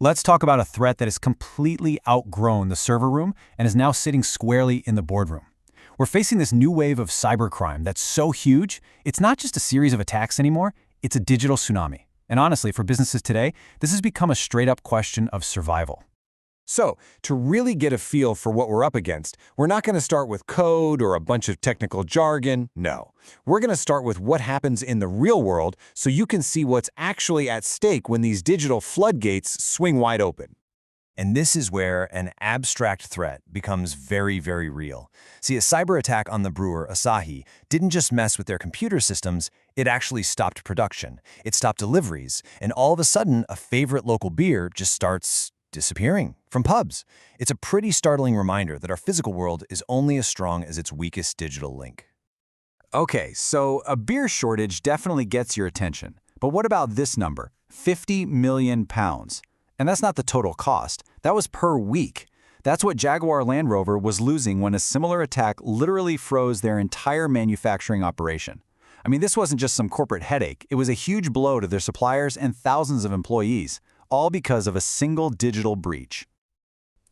Let's talk about a threat that has completely outgrown the server room and is now sitting squarely in the boardroom. We're facing this new wave of cybercrime that's so huge, it's not just a series of attacks anymore, it's a digital tsunami. And honestly, for businesses today, this has become a straight-up question of survival. So, to really get a feel for what we're up against, we're not going to start with code or a bunch of technical jargon. No. We're going to start with what happens in the real world so you can see what's actually at stake when these digital floodgates swing wide open. And this is where an abstract threat becomes very, very real. See, a cyber attack on the brewer Asahi didn't just mess with their computer systems, it actually stopped production. It stopped deliveries, and all of a sudden, a favorite local beer just starts disappearing from pubs. It's a pretty startling reminder that our physical world is only as strong as its weakest digital link. Okay, so a beer shortage definitely gets your attention. But what about this number? 50 million pounds. And that's not the total cost. That was per week. That's what Jaguar Land Rover was losing when a similar attack literally froze their entire manufacturing operation. I mean, this wasn't just some corporate headache. It was a huge blow to their suppliers and thousands of employees, all because of a single digital breach.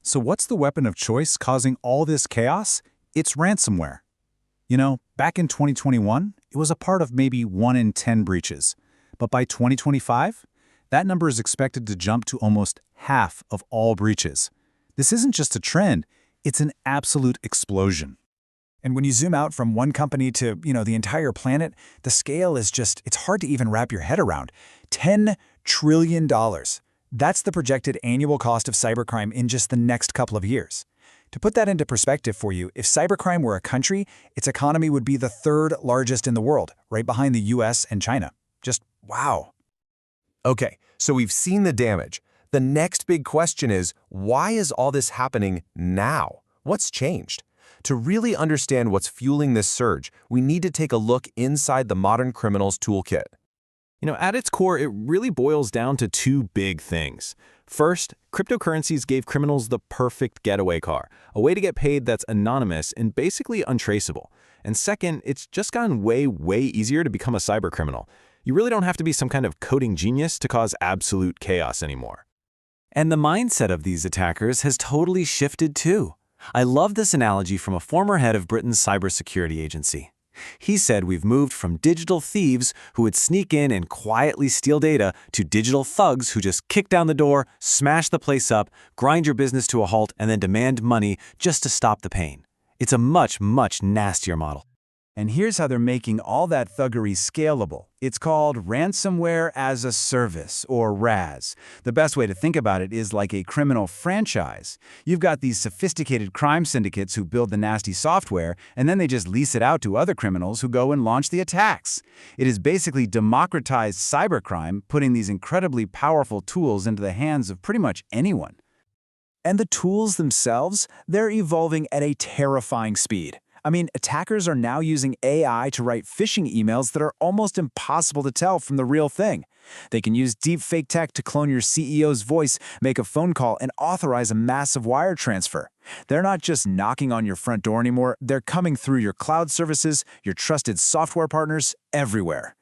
So what's the weapon of choice causing all this chaos? It's ransomware. You know, back in 2021, it was a part of maybe 1 in 10 breaches. But by 2025, that number is expected to jump to almost half of all breaches. This isn't just a trend, it's an absolute explosion. And when you zoom out from one company to, the entire planet, the scale is it's hard to even wrap your head around. $10 trillion. That's the projected annual cost of cybercrime in just the next couple of years. To put that into perspective for you, if cybercrime were a country, its economy would be the third largest in the world, right behind the US and China. Just wow. Okay, so we've seen the damage. The next big question is, why is all this happening now? What's changed? To really understand what's fueling this surge, we need to take a look inside the modern criminal's toolkit. At its core, it really boils down to two big things. First, cryptocurrencies gave criminals the perfect getaway car, a way to get paid that's anonymous and basically untraceable. And second, it's just gotten way, way easier to become a cybercriminal. You really don't have to be some kind of coding genius to cause absolute chaos anymore. And the mindset of these attackers has totally shifted too. I love this analogy from a former head of Britain's cybersecurity agency. He said we've moved from digital thieves who would sneak in and quietly steal data to digital thugs who just kick down the door, smash the place up, grind your business to a halt, and then demand money just to stop the pain. It's a much, much nastier model. And here's how they're making all that thuggery scalable. It's called ransomware as a service, or RAS. The best way to think about it is like a criminal franchise. You've got these sophisticated crime syndicates who build the nasty software, and then they just lease it out to other criminals who go and launch the attacks. It is basically democratized cybercrime, putting these incredibly powerful tools into the hands of pretty much anyone. And the tools themselves, they're evolving at a terrifying speed. I mean, attackers are now using AI to write phishing emails that are almost impossible to tell from the real thing. They can use deepfake tech to clone your CEO's voice, make a phone call, and authorize a massive wire transfer. They're not just knocking on your front door anymore, they're coming through your cloud services, your trusted software partners, everywhere.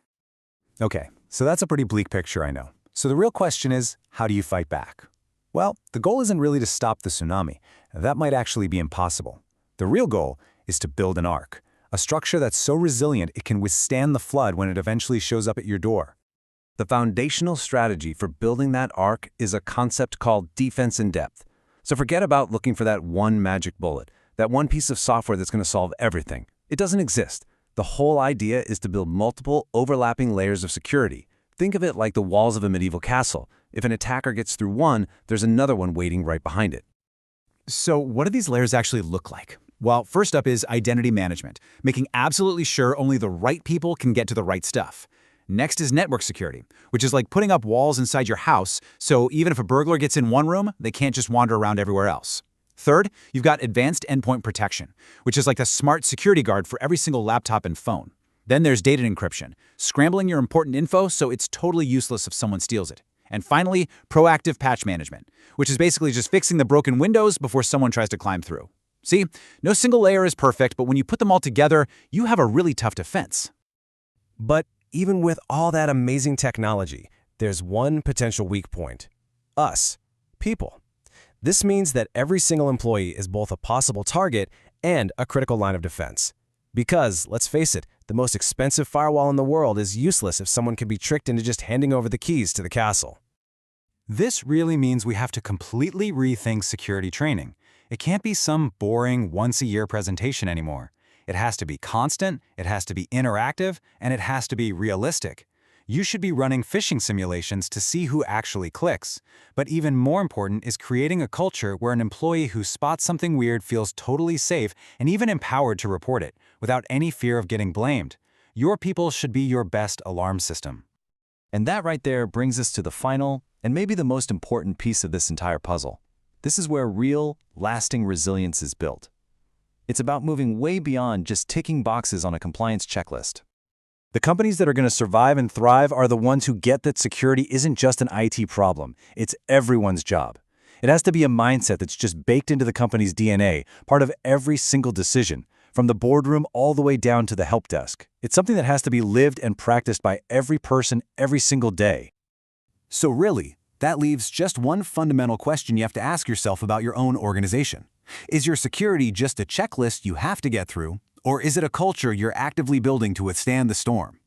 Okay, so that's a pretty bleak picture, I know. So the real question is, how do you fight back? Well, the goal isn't really to stop the tsunami. That might actually be impossible. The real goal is to build an ark, a structure that's so resilient it can withstand the flood when it eventually shows up at your door. The foundational strategy for building that ark is a concept called defense in depth. So forget about looking for that one magic bullet, that one piece of software that's going to solve everything. It doesn't exist. The whole idea is to build multiple overlapping layers of security. Think of it like the walls of a medieval castle. If an attacker gets through one, there's another one waiting right behind it. So what do these layers actually look like? Well, first up is identity management, making absolutely sure only the right people can get to the right stuff. Next is network security, which is like putting up walls inside your house, so even if a burglar gets in one room, they can't just wander around everywhere else. Third, you've got advanced endpoint protection, which is like a smart security guard for every single laptop and phone. Then there's data encryption, scrambling your important info so it's totally useless if someone steals it. And finally, proactive patch management, which is basically just fixing the broken windows before someone tries to climb through. See, no single layer is perfect, but when you put them all together, you have a really tough defense. But even with all that amazing technology, there's one potential weak point: us. People. This means that every single employee is both a possible target and a critical line of defense. Because, let's face it, the most expensive firewall in the world is useless if someone can be tricked into just handing over the keys to the castle. This really means we have to completely rethink security training. It can't be some boring, once-a-year presentation anymore. It has to be constant, it has to be interactive, and it has to be realistic. You should be running phishing simulations to see who actually clicks. But even more important is creating a culture where an employee who spots something weird feels totally safe and even empowered to report it, without any fear of getting blamed. Your people should be your best alarm system. And that right there brings us to the final, and maybe the most important piece of this entire puzzle. This is where real, lasting resilience is built. It's about moving way beyond just ticking boxes on a compliance checklist. The companies that are going to survive and thrive are the ones who get that security isn't just an IT problem, it's everyone's job. It has to be a mindset that's just baked into the company's DNA, part of every single decision, from the boardroom all the way down to the help desk. It's something that has to be lived and practiced by every person every single day. So really, that leaves just one fundamental question you have to ask yourself about your own organization. Is your security just a checklist you have to get through, or is it a culture you're actively building to withstand the storm?